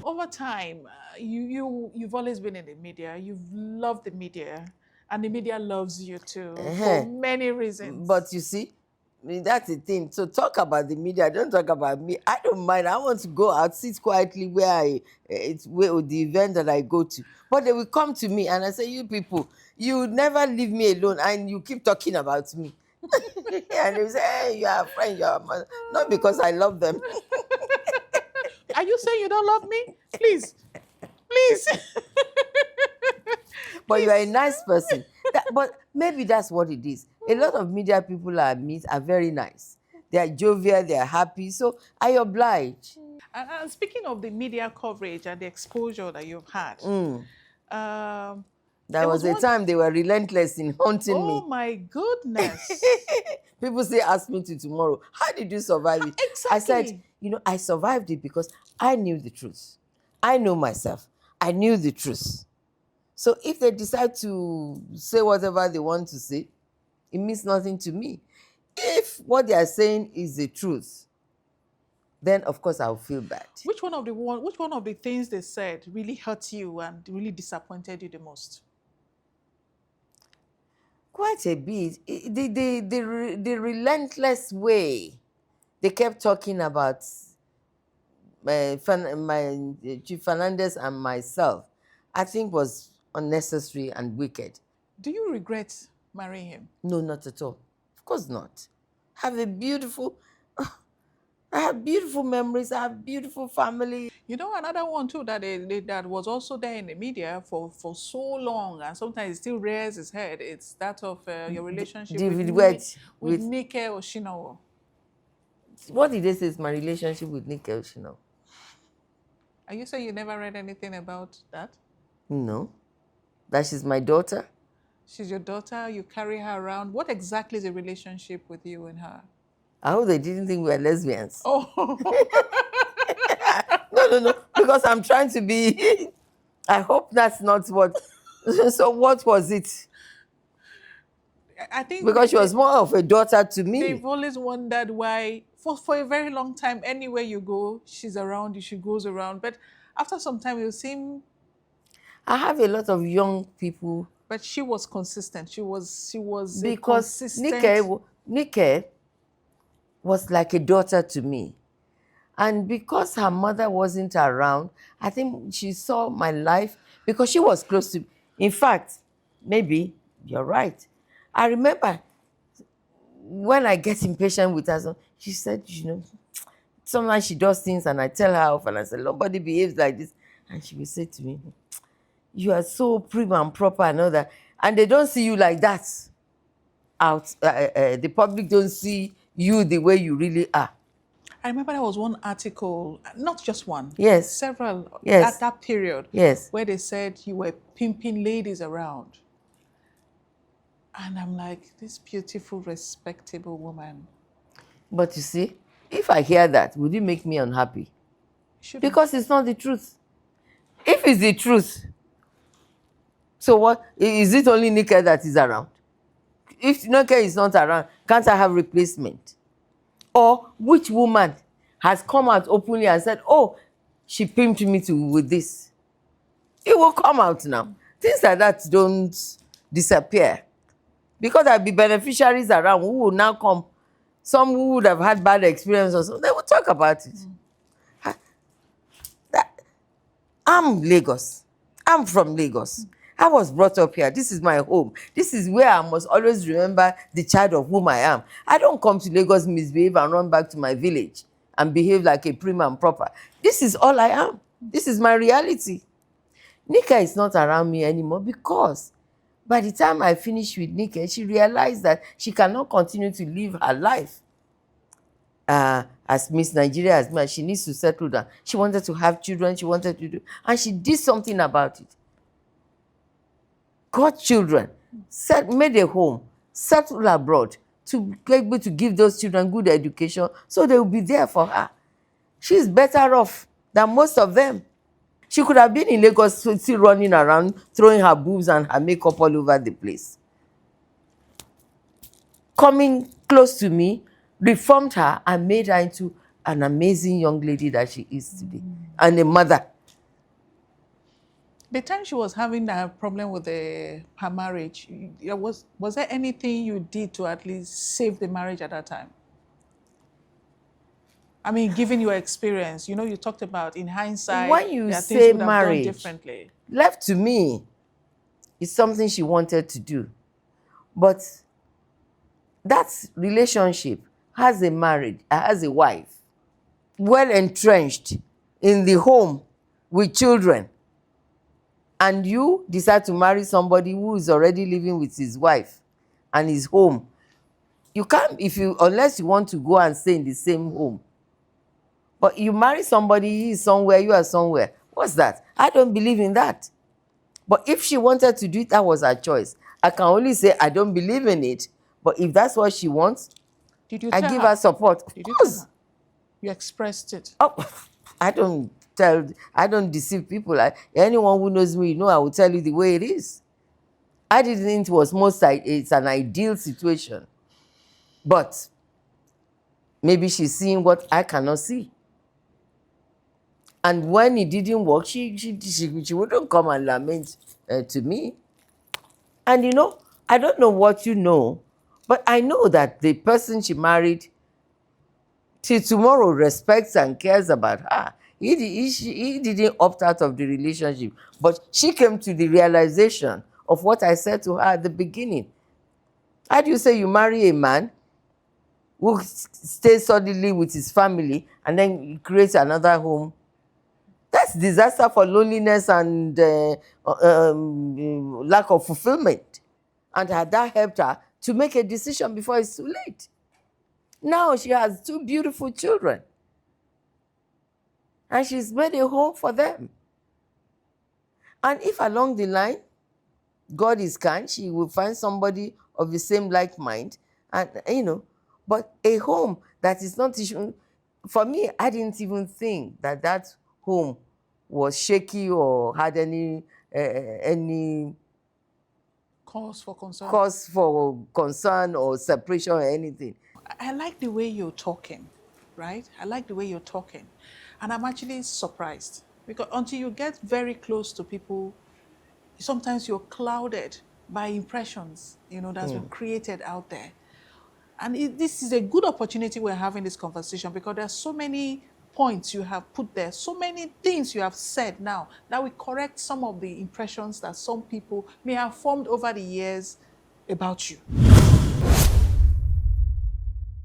over time, you've always been in the media. You've loved the media, and the media loves you too for many reasons. But you see, that's the thing. So talk about the media. Don't talk about me. I don't mind. I want to go out, sit quietly where the event that I go to. But they will come to me and I say, you people, you never leave me alone, and you keep talking about me. And they say, hey, you are a friend, you are a man. Not because I love them. Are you saying you don't love me? Please, please. But you are a nice person. But maybe that's what it is. A lot of media people I meet are very nice. They are jovial, they are happy. So I oblige. And speaking of the media coverage and the exposure that you've had, um, There there was was a one. time they were relentless in haunting Oh me. my goodness! People say, ask me to tomorrow, how did you survive it? Exactly. I said, I survived it because I knew the truth. I know myself. I knew the truth. So if they decide to say whatever they want to say, it means nothing to me. If what they are saying is the truth, then of course I'll feel bad. Which one of the things they said really hurt you and really disappointed you the most? Quite a bit. The relentless way they kept talking about my Chief Fernandez and myself, I think was unnecessary and wicked. Do you regret marrying him? No, not at all. Of course not. Have a beautiful, I have beautiful memories. I have beautiful family. You know, another one too that was also there in the media for so long, and sometimes it still rears its head. It's that of your relationship David with Nike Oshinowo. What did they say is my relationship with Nikino? Are you saying you never read anything about that? No. That she's my daughter? She's your daughter. You carry her around. What exactly is the relationship with you and her? I hope they didn't think we were lesbians. Oh. No. Because I'm trying to be. I hope that's not what. So what was it? I think because she was more of a daughter to me. They've always wondered why, for a very long time, anywhere you go, she's around you, she goes around. But after some time, you seem. I have a lot of young people. But she was consistent. She was because consistent. Nike was like a daughter to me. And because her mother wasn't around, I think she saw my life because she was close to me. In fact, maybe you're right. I remember when I get impatient with her, she said, sometimes she does things and I tell her off and I say, nobody behaves like this. And she will say to me, you are so prim and proper and all that. And they don't see you like that out. The public don't see you the way you really are. I remember there was one article, not just one, yes, several yes, at that period, yes, where they said you were pimping ladies around. And I'm like, this beautiful, respectable woman. But you see, if I hear that, would it make me unhappy? Because it's not the truth. If it's the truth, so what? Is it only Nike that is around? If Nike is not around, can't I have replacement? Or which woman has come out openly and said, oh, she pimped me with this? It will come out now. Things like that don't disappear. Because there'll be beneficiaries around who will now come. Some who would have had bad experiences, so they will talk about it. I'm Lagos. I'm from Lagos. I was brought up here. This is my home. This is where I must always remember the child of whom I am. I don't come to Lagos, misbehave, and run back to my village and behave like a prim and proper. This is all I am. This is my reality. Nike is not around me anymore because by the time I finished with Nike, she realized that she cannot continue to live her life as Miss Nigeria, as much. She needs to settle down. She wanted to have children. She wanted to do, and she did something about it. Got children, made a home, settled abroad to be able to give those children good education so they will be there for her. She's better off than most of them. She could have been in Lagos still running around, throwing her boobs and her makeup all over the place. Coming close to me, reformed her and made her into an amazing young lady that she is today, and a mother. The time she was having that problem with her marriage, was there anything you did to at least save the marriage at that time? I mean, given your experience, you talked about in hindsight, When you there are things say you would have done marriage, differently. left to me, is something she wanted to do. But that relationship has a married, has a wife, well entrenched in the home with children. And you decide to marry somebody who is already living with his wife and his home. You can't, unless you want to go and stay in the same home. But you marry somebody, he is somewhere, you are somewhere. What's that? I don't believe in that. But if she wanted to do it, that was her choice. I can only say I don't believe in it. But if that's what she wants, Did you I tell give her? her support. Of Did you tell course. her? You expressed it. Oh, I don't deceive people. Anyone who knows me, I will tell you the way it is. I didn't think it was it's an ideal situation. But maybe she's seeing what I cannot see. And when it didn't work, she wouldn't come and lament to me. And I don't know what you know, but I know that the person she married till tomorrow respects and cares about her. He didn't opt out of the relationship, but she came to the realization of what I said to her at the beginning. How do you say you marry a man who stays suddenly with his family and then creates another home? That's disaster for loneliness and lack of fulfillment. And had that helped her to make a decision before it's too late? Now she has two beautiful children. And she's made a home for them. And if along the line, God is kind, she will find somebody of the same like mind. And, but a home that is not, for me, I didn't even think that home was shaky or had any cause for concern or separation or anything. I like the way you're talking, right? I like the way you're talking. And I'm actually surprised because until you get very close to people, sometimes you're clouded by impressions, that's been created out there. And this is a good opportunity we're having this conversation because there's so many points you have put there, so many things you have said now that will correct some of the impressions that some people may have formed over the years about you.